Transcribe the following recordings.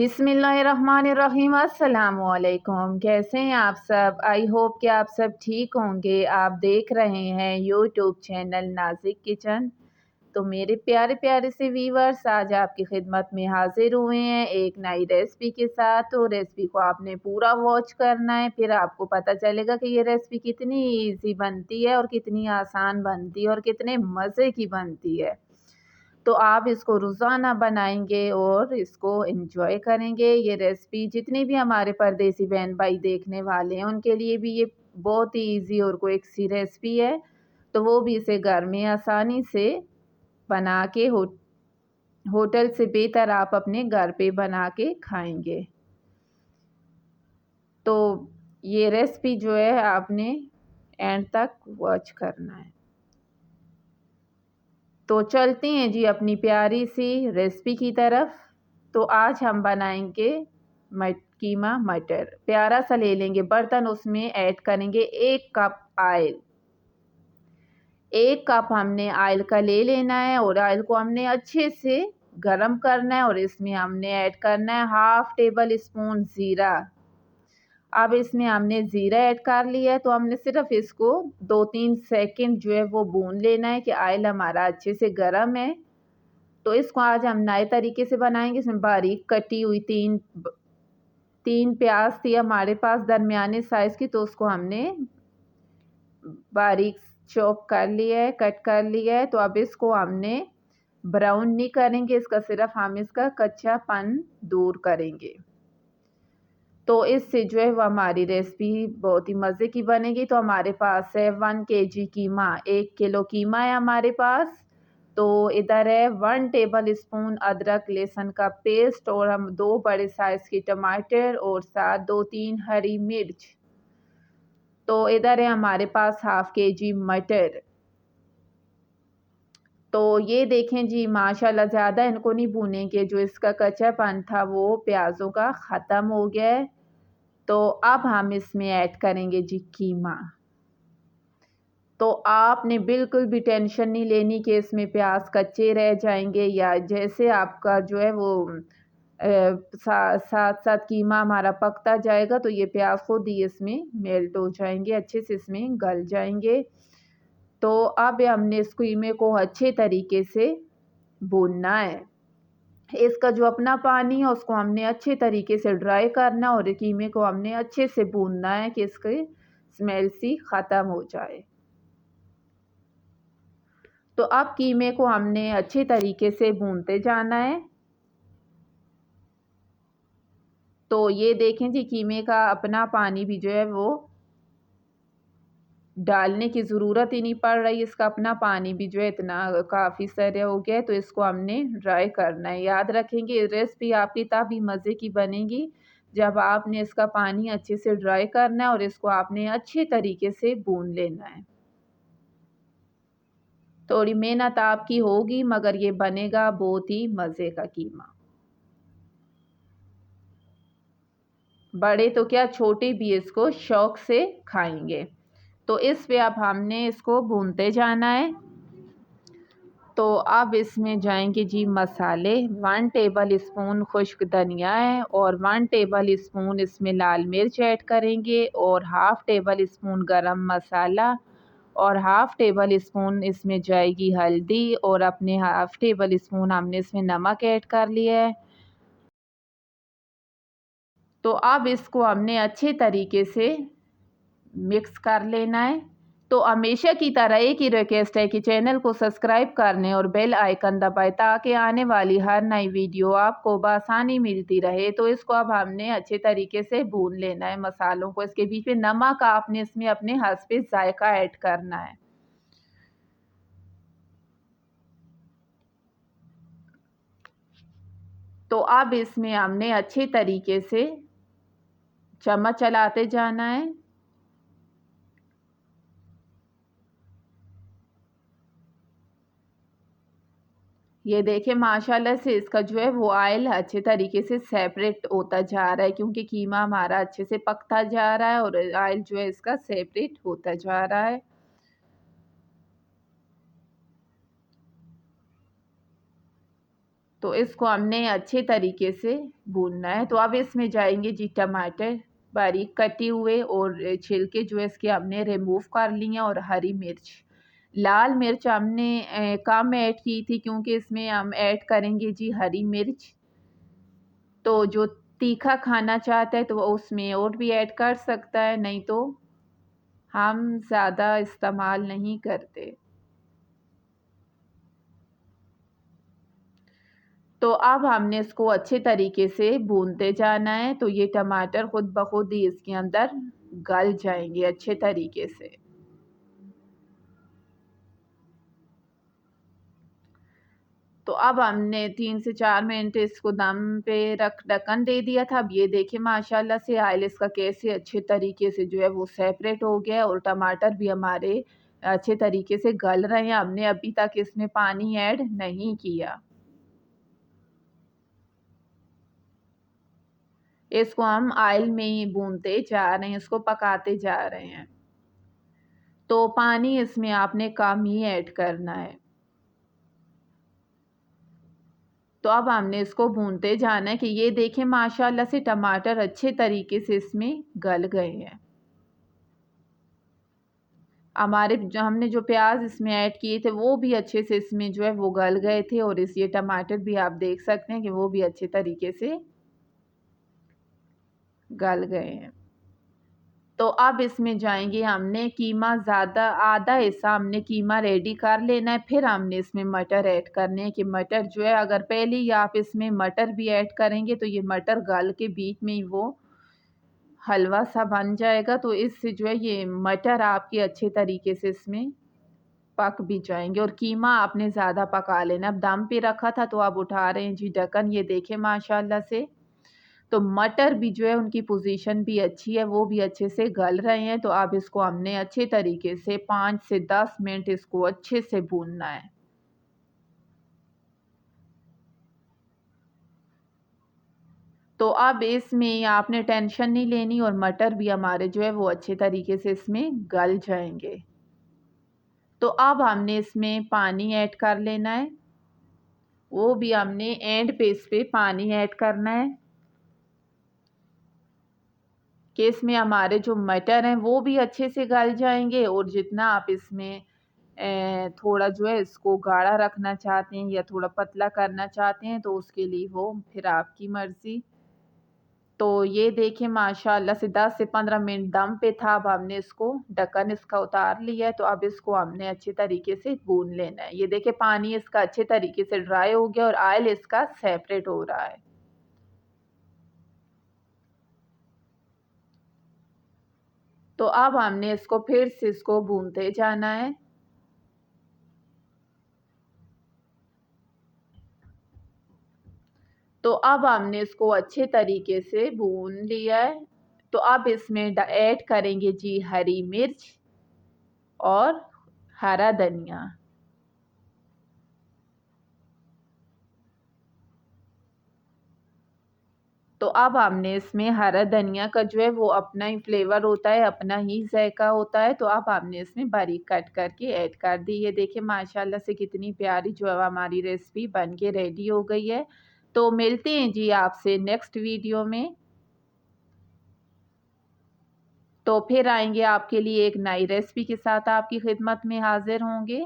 बिस्मिल्लाहिर्रहमानिर्रहीम। अस्सलामुअलैकुम। कैसे हैं आप सब? आई होप कि आप सब ठीक होंगे। आप देख रहे हैं यूट्यूब चैनल नाज़िक किचन। तो मेरे प्यारे प्यारे से व्यूअर्स, आज आपकी खिदमत में हाजिर हुए हैं एक नई रेसिपी के साथ। तो रेसिपी को आपने पूरा वॉच करना है, फिर आपको पता चलेगा कि ये रेसिपी कितनी ईजी बनती है और कितनी आसान बनती है और कितने मज़े की बनती है। तो आप इसको रोज़ाना बनाएंगे और इसको एंजॉय करेंगे। ये रेसिपी जितनी भी हमारे परदेसी बहन भाई देखने वाले हैं उनके लिए भी ये बहुत ही ईजी और क्विक सी रेसिपी है। तो वो भी इसे घर में आसानी से बना के होटल से बेहतर आप अपने घर पे बना के खाएंगे। तो ये रेसिपी जो है आपने एंड तक वॉच करना है। तो चलते हैं जी अपनी प्यारी सी रेसिपी की तरफ। तो आज हम बनाएंगे कीमा मटर। प्यारा सा ले लेंगे बर्तन, उसमें ऐड करेंगे 1 कप ऑयल। 1 कप हमने ऑयल का ले लेना है और ऑयल को हमने अच्छे से गरम करना है और इसमें हमने ऐड करना है 1/2 टेबल स्पून ज़ीरा। अब इसमें हमने ज़ीरा ऐड कर लिया है, तो हमने सिर्फ इसको 2-3 सेकंड जो है वो भून लेना है कि ऑयल हमारा अच्छे से गर्म है। तो इसको आज हम नए तरीके से बनाएंगे। इसमें बारीक कटी हुई तीन प्याज थी हमारे पास दरमियाने साइज़ की, तो उसको हमने बारीक चॉप कर लिया है, कट कर लिया है। तो अब इसको हमने ब्राउन नहीं करेंगे, इसका सिर्फ हम इसका कच्चापन दूर करेंगे। तो इससे जो है वो हमारी रेसिपी बहुत ही मज़े की बनेगी। तो हमारे पास है 1 kg कीमा, 1 किलो कीमा है हमारे पास। तो इधर है 1 टेबल स्पून अदरक लहसुन का पेस्ट और हम 2 बड़े साइज़ की टमाटर और साथ 2-3 हरी मिर्च। तो इधर है हमारे पास 1/2 kg मटर। तो ये देखें जी, माशाल्लाह ज़्यादा इनको नहीं भूनेंगे, जो इसका कच्चापन था वो प्याज़ों का ख़त्म हो गया है। तो अब हम इसमें ऐड करेंगे जी कीमा। तो आपने बिल्कुल भी टेंशन नहीं लेनी कि इसमें प्याज कच्चे रह जाएंगे, या जैसे आपका जो है वो साथ साथ कीमा हमारा पकता जाएगा तो ये प्याज खुद ही इसमें मेल्ट हो जाएंगे, अच्छे से इसमें गल जाएंगे। तो अब हमने इस कीमे को अच्छे तरीके से भूनना है। इसका जो अपना पानी है उसको हमने अच्छे तरीके से ड्राई करना और कीमे को हमने अच्छे से भूनना है कि इसकी स्मेल सी ख़त्म हो जाए। तो अब कीमे को हमने अच्छे तरीके से भूनते जाना है। तो ये देखें जी, कीमे का अपना पानी भी जो है वो डालने की ज़रूरत ही नहीं पड़ रही, इसका अपना पानी भी जो है इतना काफ़ी सारा हो गया है। तो इसको हमने ड्राई करना है। याद रखेंगे रेसिपी आपकी तभी मज़े की बनेगी जब आपने इसका पानी अच्छे से ड्राई करना है और इसको आपने अच्छे तरीके से भून लेना है। थोड़ी मेहनत आपकी होगी मगर ये बनेगा बहुत ही मज़े का कीमा। बड़े तो क्या, छोटे भी इसको शौक से खाएंगे। तो इस पे अब हमने इसको भूनते जाना है। तो अब इसमें जाएंगे जी मसाले। 1 टेबल स्पून खुश्क धनिया है और 1 टेबल स्पून इसमें लाल मिर्च ऐड करेंगे और 1/2 टेबल स्पून गरम मसाला और 1/2 टेबल स्पून इसमें जाएगी हल्दी और अपने 1/2 टेबल स्पून हमने इसमें नमक ऐड कर लिया है। तो अब इसको हमने अच्छे तरीके से मिक्स कर लेना है। तो हमेशा की तरह एक ही रिक्वेस्ट है कि चैनल को सब्सक्राइब करने और बेल आइकन दबाएं ताकि आने वाली हर नई वीडियो आपको बआसानी मिलती रहे। तो इसको अब हमने अच्छे तरीके से भून लेना है मसालों को। इसके बीच में नमक आपने इसमें अपने हस्बे जायका ऐड करना है। तो अब इसमें हमने अच्छे तरीके से चम्मच चलाते जाना है। ये देखिए माशाल्लाह से इसका जो है वो ऑयल अच्छे तरीके से सेपरेट होता जा रहा है, क्योंकि कीमा हमारा अच्छे से पकता जा रहा है और ऑयल जो है इसका सेपरेट होता जा रहा है। तो इसको हमने अच्छे तरीके से भूनना है। तो अब इसमें जाएंगे जी टमाटर बारीक कटे हुए, और छिलके जो है इसके हमने रिमूव कर लिए, और हरी मिर्च। लाल मिर्च हमने कम ऐड की थी, क्योंकि इसमें हम ऐड करेंगे जी हरी मिर्च। तो जो तीखा खाना चाहता है तो वो उसमें और भी ऐड कर सकता है, नहीं तो हम ज़्यादा इस्तेमाल नहीं करते। तो अब हमने इसको अच्छे तरीके से भूनते जाना है, तो ये टमाटर खुद ब खुद ही इसके अंदर गल जाएंगे अच्छे तरीके से। तो अब हमने 3 से 4 मिनट इसको दम पे रख ढक्कन दे दिया था। अब ये देखिए माशाल्लाह से ऑयल इसका कैसे अच्छे तरीके से जो है वो सेपरेट हो गया है, और टमाटर भी हमारे अच्छे तरीके से गल रहे हैं। हमने अभी तक इसमें पानी ऐड नहीं किया। इसको हम ऑयल में ही भूनते जा रहे हैं, इसको पकाते जा रहे हैं। तो पानी इसमें आपने कम ही ऐड करना है। तो अब हमने इसको भूनते जाना है कि ये देखें माशाल्लाह से टमाटर अच्छे तरीके से इसमें गल गए हैं। हमारे जो हमने जो प्याज इसमें ऐड किए थे वो भी अच्छे से इसमें जो है वो गल गए थे, और इस ये टमाटर भी आप देख सकते हैं कि वो भी अच्छे तरीके से गल गए हैं। तो अब इसमें जाएंगे हमने कीमा, ज़्यादा आधा हिस्सा हमने कीमा रेडी कर लेना है। फिर हमने इसमें मटर ऐड करने हैं, कि मटर जो है अगर पहले ही आप इसमें मटर भी ऐड करेंगे तो ये मटर गल के बीच में ही वो हलवा सा बन जाएगा। तो इससे जो है ये मटर आपके अच्छे तरीके से इसमें पक भी जाएंगे, और कीमा आपने ज़्यादा पका लेना। अब दम पे रखा था तो आप उठा रहे हैं जी ढक्कन, ये देखें माशाल्लाह से। तो मटर भी जो है उनकी पोजीशन भी अच्छी है, वो भी अच्छे से गल रहे हैं। तो अब इसको हमने अच्छे तरीके से 5 से 10 मिनट इसको अच्छे से भूनना है। तो अब इसमें आपने टेंशन नहीं लेनी, और मटर भी हमारे जो है वो अच्छे तरीके से इसमें गल जाएंगे। तो अब हमने इसमें पानी ऐड कर लेना है, वो भी हमने एंड पे इस पे पानी ऐड करना है, कि इसमें हमारे जो मटर हैं वो भी अच्छे से गल जाएंगे। और जितना आप इसमें थोड़ा जो है इसको गाढ़ा रखना चाहते हैं या थोड़ा पतला करना चाहते हैं तो उसके लिए वो फिर आपकी मर्ज़ी। तो ये देखिए माशाल्लाह से 10 से 15 मिनट दम पे था। अब हमने इसको ढक्कन इसका उतार लिया है, तो अब इसको हमने अच्छे तरीके से भून लेना है। ये देखिए पानी इसका अच्छे तरीके से ड्राई हो गया और ऑयल इसका सेपरेट हो रहा है। तो अब हमने इसको फिर से इसको भूनते जाना है। तो अब हमने इसको अच्छे तरीके से भून लिया है। तो अब इसमें ऐड करेंगे जी हरी मिर्च और हरा धनिया। तो अब हमने इसमें हरा धनिया का जो है वो अपना ही फ्लेवर होता है, अपना ही जायका होता है। तो अब हमने इसमें बारीक कट करके ऐड कर दी। ये देखिए माशाल्लाह से कितनी प्यारी जो है हमारी रेसिपी बन के रेडी हो गई है। तो मिलते हैं जी आपसे नेक्स्ट वीडियो में। तो फिर आएंगे आपके लिए एक नई रेसिपी के साथ आपकी खिदमत में हाजिर होंगे।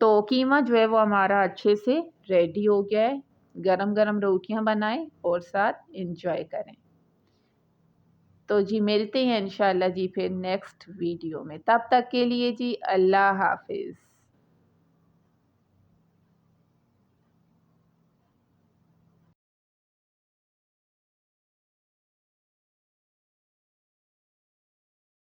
तो कीमा जो है वो हमारा अच्छे से रेडी हो गया है। गरम गरम रोटियां बनाएं और साथ इंजॉय करें। तो जी मिलते हैं इंशाल्लाह जी फिर नेक्स्ट वीडियो में। तब तक के लिए जी अल्लाह हाफिज़।